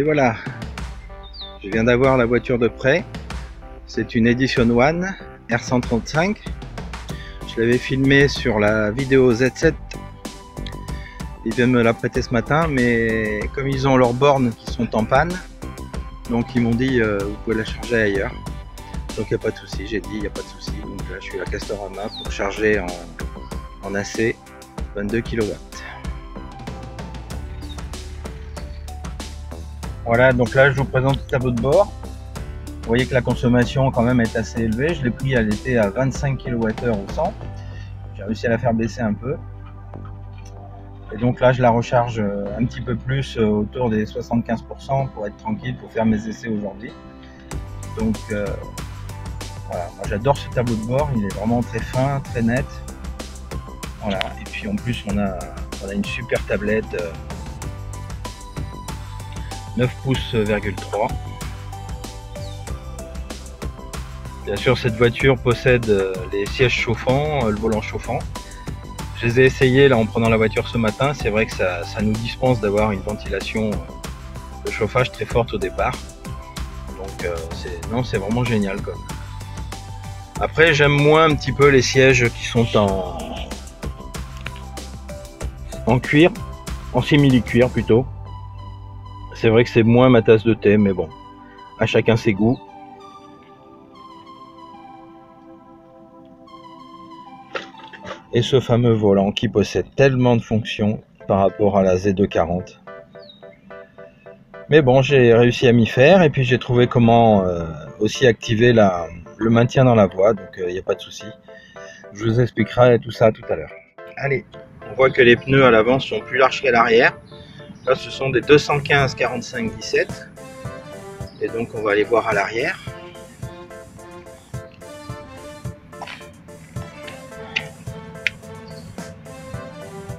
voilà, je viens d'avoir la voiture de près. C'est une Edition One R135. Je l'avais filmé sur la vidéo Z7. Ils viennent me la prêter ce matin, mais comme ils ont leurs bornes qui sont en panne, donc ils m'ont dit vous pouvez la charger ailleurs. Donc il n'y a pas de souci, j'ai dit il n'y a pas de souci. Donc là je suis à Castorama pour charger en AC 22 kW. Voilà, donc là je vous présente le tableau de bord. Vous voyez que la consommation quand même est assez élevée. Je l'ai pris, elle était à 25 kWh au 100. J'ai réussi à la faire baisser un peu. Et donc là je la recharge un petit peu plus, autour des 75% pour être tranquille, pour faire mes essais aujourd'hui. Donc voilà, moi j'adore ce tableau de bord, il est vraiment très fin, très net. Voilà, et puis en plus on a une super tablette 9 pouces,3. Bien sûr cette voiture possède les sièges chauffants, le volant chauffant. Je les ai essayés là en prenant la voiture ce matin, c'est vrai que ça nous dispense d'avoir une ventilation de chauffage très forte au départ. Donc c'est vraiment génial comme. Après j'aime moins un petit peu les sièges qui sont en cuir, en simili-cuir plutôt. C'est vrai que c'est moins ma tasse de thé, mais bon, à chacun ses goûts. Et ce fameux volant qui possède tellement de fonctions par rapport à la Z240. Mais bon, j'ai réussi à m'y faire et puis j'ai trouvé comment aussi activer le maintien dans la voie, donc il n'y a pas de souci. Je vous expliquerai tout ça tout à l'heure. Allez, on voit que les pneus à l'avant sont plus larges qu'à l'arrière. Là, ce sont des 215 45 17. Et donc, on va aller voir à l'arrière.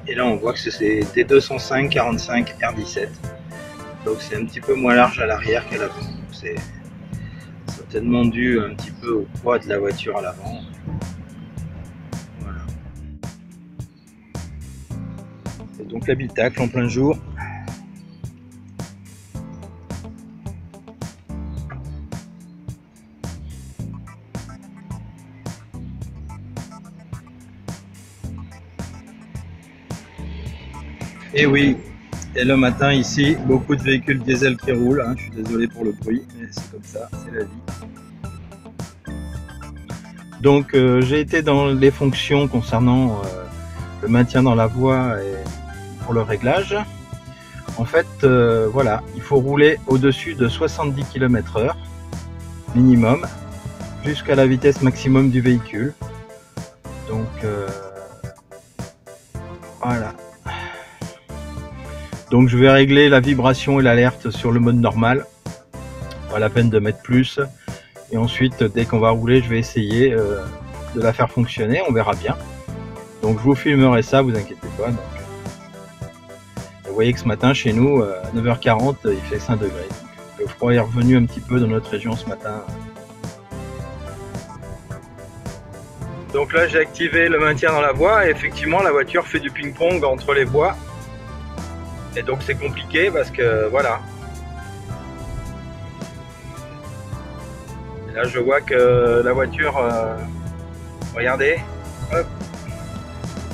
Et là, on voit que c'est des 205 45 R17. Donc, c'est un petit peu moins large à l'arrière qu'à l'avant. C'est certainement dû un petit peu au poids de la voiture à l'avant. Voilà. Et donc, l'habitacle en plein jour. Et oui, et le matin ici, beaucoup de véhicules diesel qui roulent, hein. Je suis désolé pour le bruit, mais c'est comme ça, c'est la vie. Donc j'ai été dans les fonctions concernant le maintien dans la voie et pour le réglage. En fait, voilà, il faut rouler au-dessus de 70 km/h minimum, jusqu'à la vitesse maximum du véhicule. Donc voilà. Donc je vais régler la vibration et l'alerte sur le mode normal, pas la peine de mettre plus. Et ensuite dès qu'on va rouler, je vais essayer de la faire fonctionner, on verra bien. Donc je vous filmerai ça, vous inquiétez pas. Donc, vous voyez que ce matin chez nous, à 9h40, il fait 5 degrés. Donc, le froid est revenu un petit peu dans notre région ce matin. Donc là j'ai activé le maintien dans la voie et effectivement la voiture fait du ping-pong entre les voies. Et donc c'est compliqué parce que voilà. Et là je vois que la voiture, regardez, hop,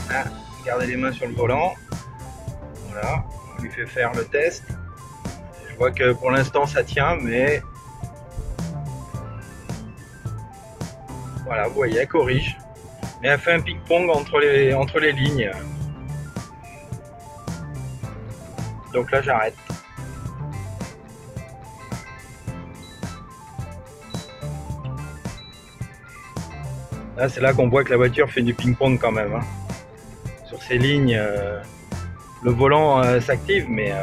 ah, gardez les mains sur le volant. Voilà, on lui fait faire le test. Je vois que pour l'instant ça tient, mais voilà, vous voyez, elle corrige. Mais elle fait un ping-pong entre les lignes. Donc là j'arrête. Là c'est là qu'on voit que la voiture fait du ping-pong quand même. Hein. Sur ces lignes, le volant s'active, mais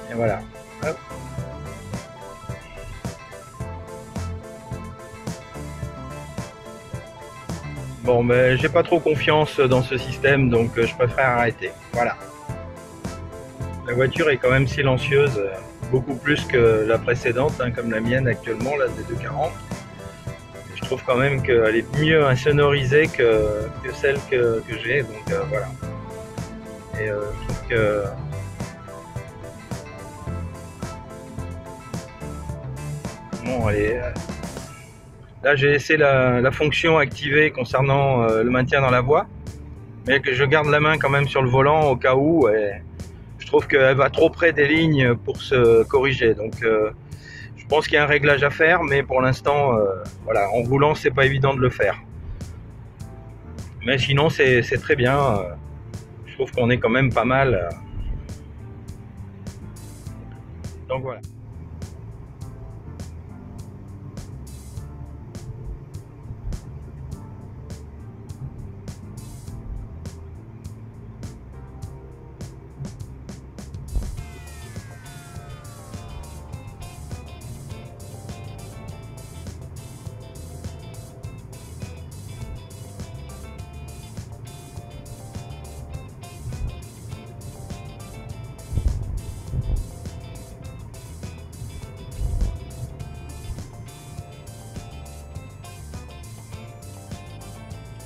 et voilà. Hop. Bon, mais j'ai pas trop confiance dans ce système, donc je préfère arrêter. Voilà. La voiture est quand même silencieuse, beaucoup plus que la précédente, hein, comme la mienne actuellement, la Z240. Je trouve quand même qu'elle est mieux insonorisée que celle que j'ai, donc voilà. Et je trouve que Bon, allez. Là, j'ai laissé la fonction activée concernant le maintien dans la voie, mais que je garde la main quand même sur le volant au cas où. Et je trouve qu'elle va trop près des lignes pour se corriger. Donc, je pense qu'il y a un réglage à faire, mais pour l'instant, voilà, en roulant, c'est pas évident de le faire. Mais sinon, c'est très bien. Je trouve qu'on est quand même pas mal. Donc voilà.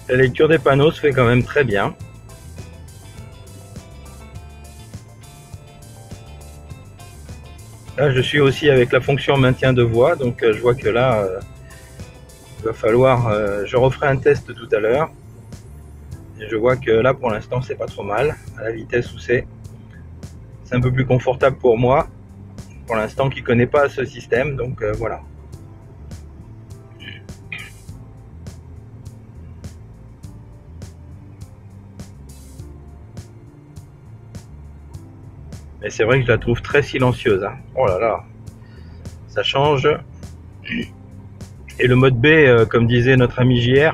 La lecture des panneaux se fait quand même très bien. Là, je suis aussi avec la fonction maintien de voie, donc je vois que là, il va falloir, je referai un test tout à l'heure. Et je vois que là, pour l'instant, c'est pas trop mal, à la vitesse où c'est. C'est un peu plus confortable pour moi, pour l'instant, qui ne connaît pas ce système, donc voilà. Et c'est vrai que je la trouve très silencieuse. Hein. Oh là là, ça change. Et le mode B, comme disait notre ami JR,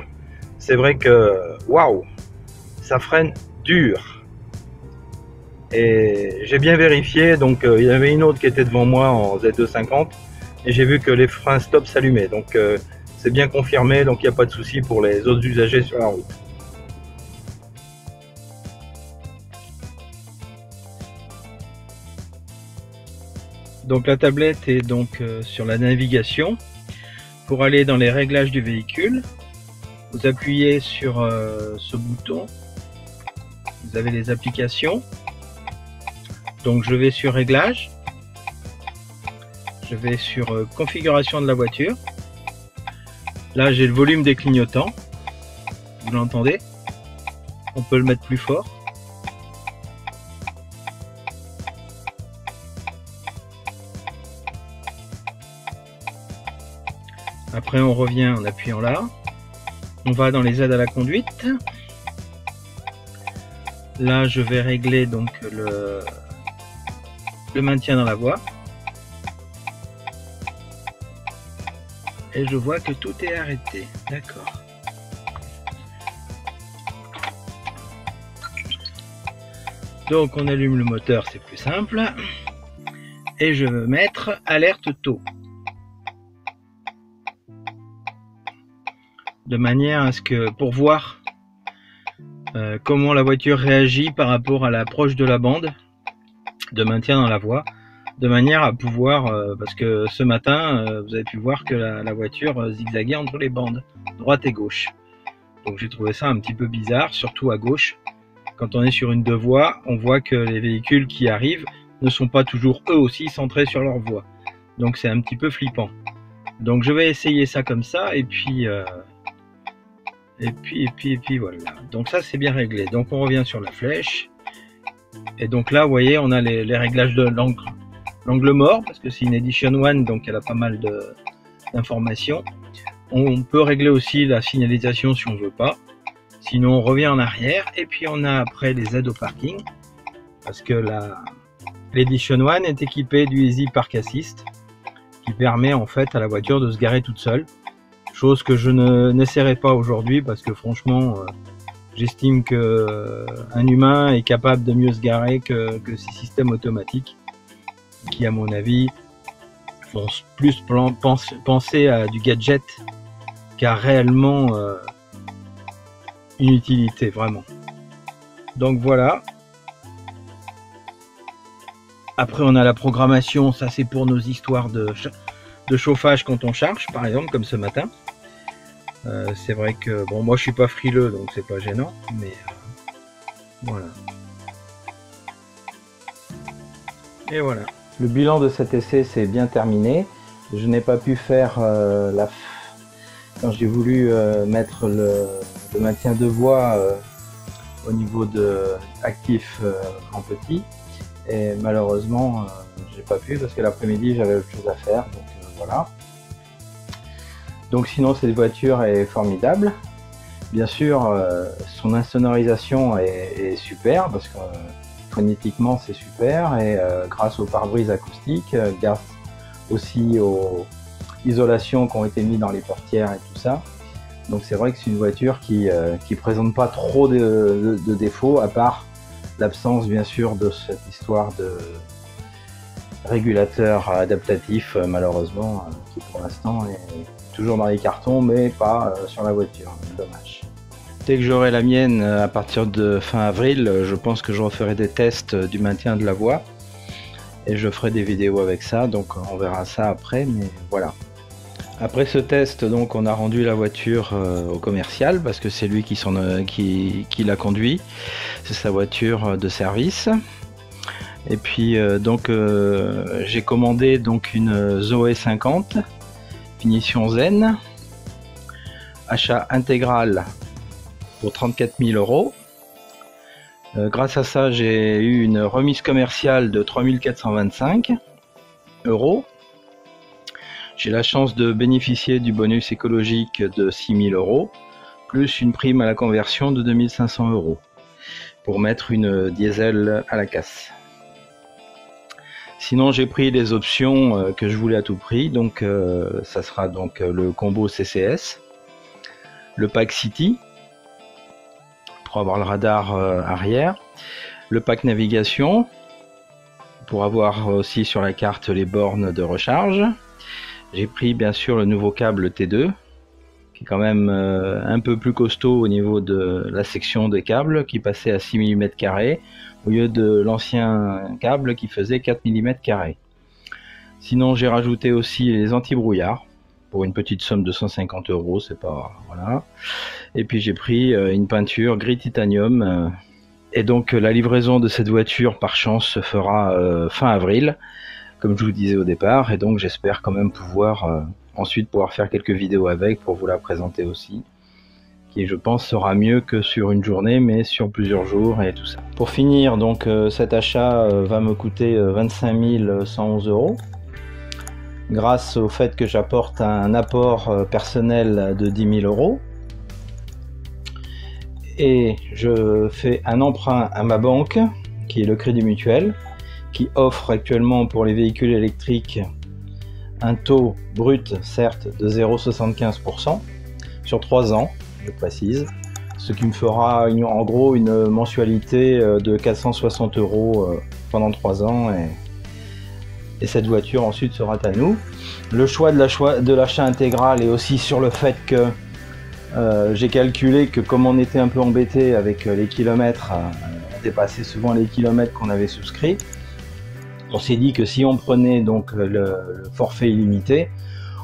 c'est vrai que waouh, ça freine dur. Et j'ai bien vérifié, donc il y avait une autre qui était devant moi en Z250 et j'ai vu que les freins stop s'allumaient. Donc c'est bien confirmé, donc il n'y a pas de souci pour les autres usagers sur la route. Donc la tablette est donc sur la navigation. Pour aller dans les réglages du véhicule, vous appuyez sur ce bouton, vous avez les applications. Donc je vais sur réglages, je vais sur configuration de la voiture. Là j'ai le volume des clignotants, vous l'entendez, on peut le mettre plus fort. Après on revient en appuyant là, on va dans les aides à la conduite. Là je vais régler donc le maintien dans la voie. Et je vois que tout est arrêté, d'accord. Donc on allume le moteur, c'est plus simple. Et je veux mettre alerte taux. De manière à ce que, pour voir comment la voiture réagit par rapport à l'approche de la bande de maintien dans la voie, de manière à pouvoir, parce que ce matin vous avez pu voir que la voiture zigzaguait entre les bandes, droite et gauche. Donc j'ai trouvé ça un petit peu bizarre, surtout à gauche. Quand on est sur une deux voies, on voit que les véhicules qui arrivent ne sont pas toujours eux aussi centrés sur leur voie. Donc c'est un petit peu flippant. Donc je vais essayer ça comme ça, et puis voilà. Donc ça c'est bien réglé. Donc on revient sur la flèche. Et donc là vous voyez on a les réglages de l'angle mort, parce que c'est une Edition 1, donc elle a pas mal d'informations. On peut régler aussi la signalisation si on veut pas. Sinon on revient en arrière. Et puis on a après les aides au parking, parce que l'Edition 1 est équipée du Easy Park Assist, qui permet en fait à la voiture de se garer toute seule. Chose que je n'essaierai pas aujourd'hui, parce que franchement j'estime que un humain est capable de mieux se garer que ces systèmes automatiques qui à mon avis font plus penser à du gadget qu'à réellement une utilité vraiment. Donc voilà. Après on a la programmation, ça c'est pour nos histoires de chauffage quand on charge, par exemple comme ce matin. C'est vrai que bon, moi je suis pas frileux donc c'est pas gênant, mais voilà. Et voilà. Le bilan de cet essai c'est bien terminé. Je n'ai pas pu faire quand j'ai voulu mettre le maintien de voie au niveau de actif en petit, et malheureusement j'ai pas pu parce que l'après-midi j'avais autre chose à faire, donc voilà. Donc sinon cette voiture est formidable. Bien sûr son insonorisation est super parce que phonétiquement c'est super, et grâce aux pare-brise acoustiques, grâce aussi aux isolations qui ont été mises dans les portières et tout ça. Donc c'est vrai que c'est une voiture qui présente pas trop de défauts, à part l'absence bien sûr de cette histoire de régulateur adaptatif malheureusement, qui pour l'instant est toujours dans les cartons mais pas sur la voiture, dommage. Dès que j'aurai la mienne à partir de fin avril, je pense que je referai des tests du maintien de la voie et je ferai des vidéos avec ça, donc on verra ça après, mais voilà. Après ce test, donc on a rendu la voiture au commercial parce que c'est lui qui l'a conduit, c'est sa voiture de service. Et puis j'ai commandé donc une Zoé 50 finition zen, achat intégral pour 34 000 €. Grâce à ça, j'ai eu une remise commerciale de 3 425 €. J'ai la chance de bénéficier du bonus écologique de 6 000 €, plus une prime à la conversion de 2 500 € pour mettre une diesel à la casse. Sinon, j'ai pris les options que je voulais à tout prix, donc ça sera donc le combo CCS, le pack City pour avoir le radar arrière, le pack navigation pour avoir aussi sur la carte les bornes de recharge. J'ai pris bien sûr le nouveau câble T2 qui est quand même un peu plus costaud au niveau de la section des câbles, qui passait à 6 mm² au lieu de l'ancien câble qui faisait 4 mm². Sinon j'ai rajouté aussi les anti-brouillard pour une petite somme de 150 €, c'est pas voilà. Et puis j'ai pris une peinture gris titanium, et donc la livraison de cette voiture par chance se fera fin avril, comme je vous disais au départ, et donc j'espère quand même pouvoir ensuite faire quelques vidéos avec pour vous la présenter aussi, qui je pense sera mieux que sur une journée mais sur plusieurs jours et tout ça. Pour finir, donc cet achat va me coûter 25 111 € grâce au fait que j'apporte un apport personnel de 10 000 €, et je fais un emprunt à ma banque qui est le Crédit Mutuel, qui offre actuellement pour les véhicules électriques un taux brut certes de 0,75 % sur 3 ans, je précise, ce qui me fera en gros une mensualité de 460 € pendant 3 ans, et cette voiture ensuite sera à nous. Le choix de l'achat intégral est aussi sur le fait que j'ai calculé que comme on était un peu embêté avec les kilomètres, on dépassait souvent les kilomètres qu'on avait souscrits. On s'est dit que si on prenait donc le forfait illimité,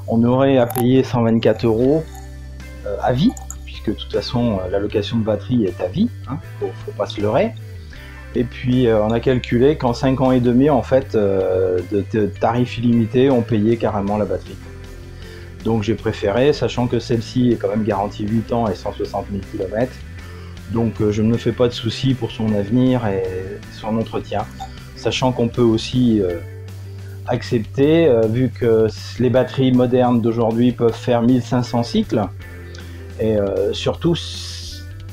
on aurait à payer 124 € à vie, puisque de toute façon la location de batterie est à vie, hein, faut pas se leurrer. Et puis on a calculé qu'en 5 ans et demi, en fait, de tarif illimité, on payait carrément la batterie. Donc j'ai préféré, sachant que celle-ci est quand même garantie 8 ans et 160 000 km. Donc je ne me fais pas de soucis pour son avenir et son entretien. Sachant qu'on peut aussi accepter, vu que les batteries modernes d'aujourd'hui peuvent faire 1500 cycles, et surtout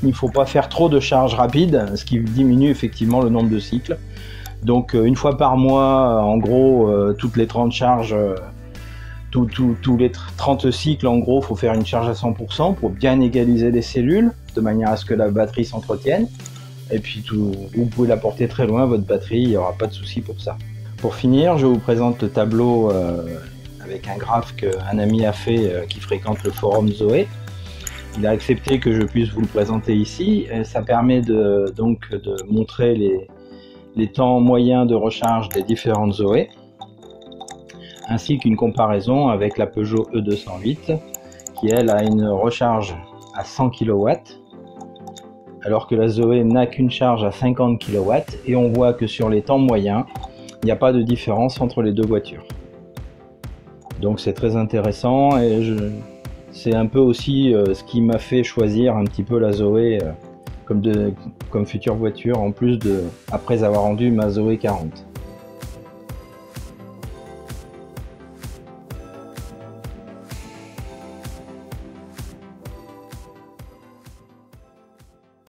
il ne faut pas faire trop de charges rapides, ce qui diminue effectivement le nombre de cycles. Donc une fois par mois, en gros, toutes les 30 charges, tous les 30 cycles, en gros, il faut faire une charge à 100% pour bien égaliser les cellules, de manière à ce que la batterie s'entretienne. Et puis vous pouvez la porter très loin, votre batterie, il n'y aura pas de souci pour ça. Pour finir, je vous présente le tableau avec un graphe qu'un ami a fait qui fréquente le forum Zoé. Il a accepté que je puisse vous le présenter ici. Et ça permet donc de montrer les temps moyens de recharge des différentes Zoé, ainsi qu'une comparaison avec la Peugeot E208 qui elle a une recharge à 100 kW, alors que la Zoé n'a qu'une charge à 50 kW, et on voit que sur les temps moyens, il n'y a pas de différence entre les deux voitures. Donc c'est très intéressant et c'est un peu aussi ce qui m'a fait choisir un petit peu la Zoé comme future voiture, en plus après avoir rendu ma Zoé 40.